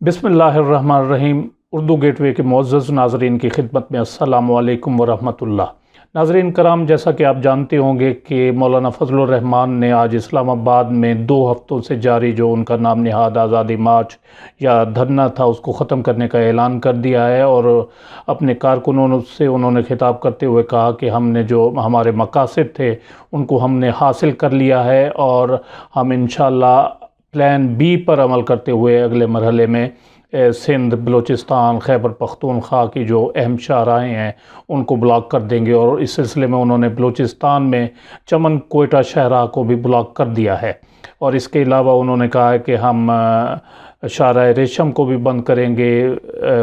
بسم اللہ الرحمن الرحیم۔ اردو گیٹ وے کے معزز ناظرین کی خدمت میں السلام علیکم ورحمۃ اللہ۔ ناظرین کرام، جیسا کہ آپ جانتے ہوں گے کہ مولانا فضل الرحمان نے آج اسلام آباد میں 2 ہفتوں سے جاری جو ان کا نام نہاد آزادی مارچ یا دھرنا تھا اس کو ختم کرنے کا اعلان کر دیا ہے، اور اپنے کارکنوں سے انہوں نے خطاب کرتے ہوئے کہا کہ ہم نے جو ہمارے مقاصد تھے ان کو ہم نے حاصل کر لیا ہے، اور ہم انشاءاللہ پلان بی پر عمل کرتے ہوئے اگلے مرحلے میں سندھ، بلوچستان، خیبر پختونخوا کی جو اہم شاہراہیں ہیں ان کو بلاک کر دیں گے، اور اس سلسلے میں انہوں نے بلوچستان میں چمن کوئٹہ شاہراہ کو بھی بلاک کر دیا ہے، اور اس کے علاوہ انہوں نے کہا ہے کہ ہم شاہراہ ریشم کو بھی بند کریں گے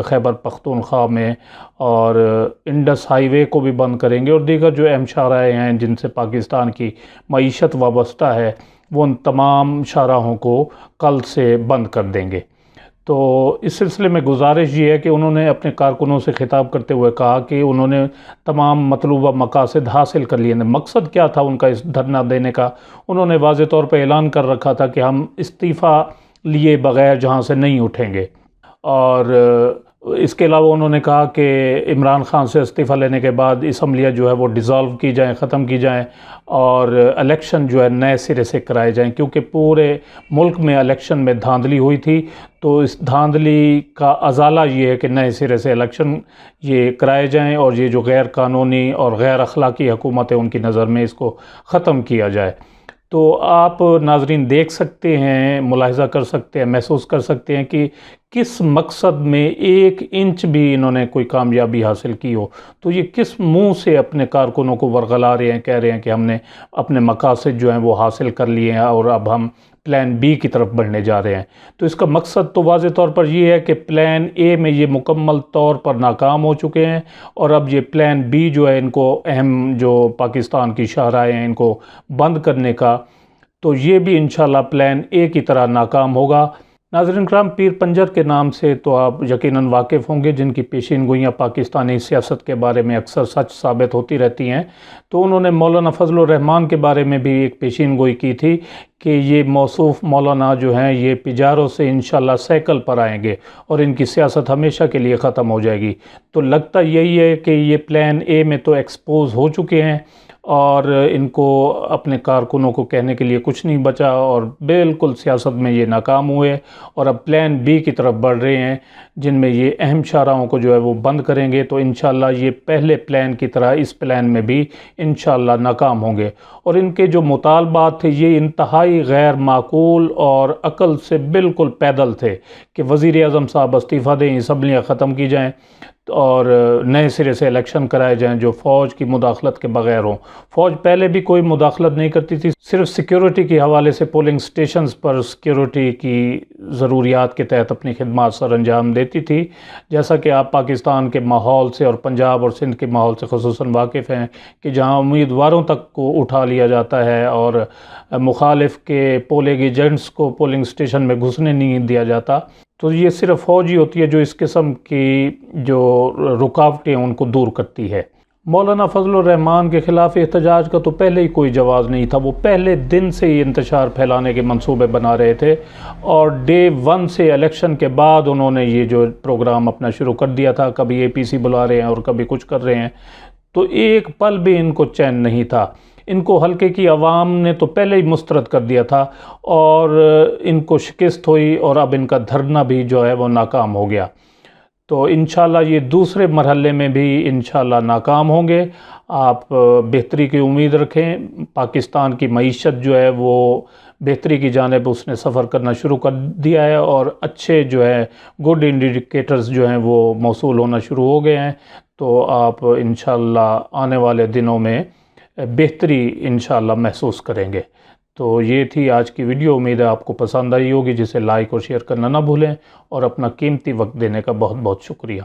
خیبر پختونخوا میں، اور انڈس ہائی وے کو بھی بند کریں گے، اور دیگر جو اہم شاہراہیں ہیں جن سے پاکستان کی معیشت وابستہ ہے وہ ان تمام شاہراہوں کو کل سے بند کر دیں گے۔ تو اس سلسلے میں گزارش یہ ہے کہ انہوں نے اپنے کارکنوں سے خطاب کرتے ہوئے کہا کہ انہوں نے تمام مطلوبہ مقاصد حاصل کر لیے ہیں۔ مقصد کیا تھا ان کا اس دھرنا دینے کا؟ انہوں نے واضح طور پہ اعلان کر رکھا تھا کہ ہم استعفیٰ لیے بغیر جہاں سے نہیں اٹھیں گے، اور اس کے علاوہ انہوں نے کہا کہ عمران خان سے استعفیٰ لینے کے بعد اسمبلیاں جو ہے وہ ڈیزالو کی جائیں، ختم کی جائیں، اور الیکشن جو ہے نئے سرے سے کرائے جائیں، کیونکہ پورے ملک میں الیکشن میں دھاندلی ہوئی تھی، تو اس دھاندلی کا ازالہ یہ ہے کہ نئے سرے سے الیکشن یہ کرائے جائیں، اور یہ جو غیر قانونی اور غیر اخلاقی حکومت ہے ان کی نظر میں اس کو ختم کیا جائے۔ تو آپ ناظرین دیکھ سکتے ہیں، ملاحظہ کر سکتے ہیں، محسوس کر سکتے ہیں کہ کس مقصد میں 1 انچ بھی انہوں نے کوئی کامیابی حاصل کی ہو، تو یہ کس منہ سے اپنے کارکنوں کو ورغلا رہے ہیں، کہہ رہے ہیں کہ ہم نے اپنے مقاصد جو ہیں وہ حاصل کر لیے ہیں اور اب ہم پلان بی کی طرف بڑھنے جا رہے ہیں۔ تو اس کا مقصد تو واضح طور پر یہ ہے کہ پلان اے میں یہ مکمل طور پر ناکام ہو چکے ہیں، اور اب یہ پلان بی جو ہے ان کو اہم جو پاکستان کی شاہراہیں ہیں ان کو بند کرنے کا، تو یہ بھی انشاءاللہ پلان اے کی طرح ناکام ہوگا۔ ناظرین کرام، پیر پنجر کے نام سے تو آپ یقیناً واقف ہوں گے، جن کی پیشین گوئیاں پاکستانی سیاست کے بارے میں اکثر سچ ثابت ہوتی رہتی ہیں۔ تو انہوں نے مولانا فضل الرحمان کے بارے میں بھی ایک پیشین گوئی کی تھی کہ یہ موصوف مولانا جو ہیں یہ پجاروں سے انشاءاللہ سائیکل پر آئیں گے اور ان کی سیاست ہمیشہ کے لیے ختم ہو جائے گی۔ تو لگتا یہی ہے کہ یہ پلان اے میں تو ایکسپوز ہو چکے ہیں، اور ان کو اپنے کارکنوں کو کہنے کے لیے کچھ نہیں بچا، اور بالکل سیاست میں یہ ناکام ہوئے، اور اب پلان بی کی طرف بڑھ رہے ہیں جن میں یہ اہم شاہراہوں کو جو ہے وہ بند کریں گے۔ تو انشاءاللہ یہ پہلے پلان کی طرح اس پلان میں بھی انشاءاللہ ناکام ہوں گے، اور ان کے جو مطالبات تھے یہ انتہائی غیر معقول اور عقل سے بالکل پیدل تھے کہ وزیر اعظم صاحب استعفیٰ دیں، اسمبلیاں ختم کی جائیں، اور نئے سرے سے الیکشن کرائے جائیں جو فوج کی مداخلت کے بغیر ہوں۔ فوج پہلے بھی کوئی مداخلت نہیں کرتی تھی، صرف سیکیورٹی کے حوالے سے پولنگ سٹیشنز پر سیکیورٹی کی ضروریات کے تحت اپنی خدمات سر انجام دیتی تھی، جیسا کہ آپ پاکستان کے ماحول سے اور پنجاب اور سندھ کے ماحول سے خصوصاً واقف ہیں کہ جہاں امیدواروں تک کو اٹھا لیا جاتا ہے اور مخالف کے پولنگ ایجنٹس کو پولنگ سٹیشن میں گھسنے نہیں دیا جاتا۔ تو یہ صرف فوج ہی ہوتی ہے جو اس قسم کی جو رکاوٹیں ان کو دور کرتی ہے۔ مولانا فضل الرحمان کے خلاف احتجاج کا تو پہلے ہی کوئی جواز نہیں تھا، وہ پہلے دن سے ہی انتشار پھیلانے کے منصوبے بنا رہے تھے، اور ڈے 1 سے الیکشن کے بعد انہوں نے یہ جو پروگرام اپنا شروع کر دیا تھا، کبھی اے پی سی بلا رہے ہیں اور کبھی کچھ کر رہے ہیں، تو ایک پل بھی ان کو چین نہیں تھا۔ ان کو حلقے کی عوام نے تو پہلے ہی مسترد کر دیا تھا، اور ان کو شکست ہوئی، اور اب ان کا دھرنا بھی جو ہے وہ ناکام ہو گیا۔ تو انشاءاللہ یہ دوسرے مرحلے میں بھی انشاءاللہ ناکام ہوں گے۔ آپ بہتری کی امید رکھیں، پاکستان کی معیشت جو ہے وہ بہتری کی جانب اس نے سفر کرنا شروع کر دیا ہے، اور اچھے جو ہے گڈ انڈیکیٹرز جو ہیں وہ موصول ہونا شروع ہو گئے ہیں۔ تو آپ انشاءاللہ آنے والے دنوں میں بہتری انشاءاللہ محسوس کریں گے۔ تو یہ تھی آج کی ویڈیو، امید ہے آپ کو پسند آئی ہوگی، جسے لائک اور شیئر کرنا نہ بھولیں، اور اپنا قیمتی وقت دینے کا بہت بہت شکریہ۔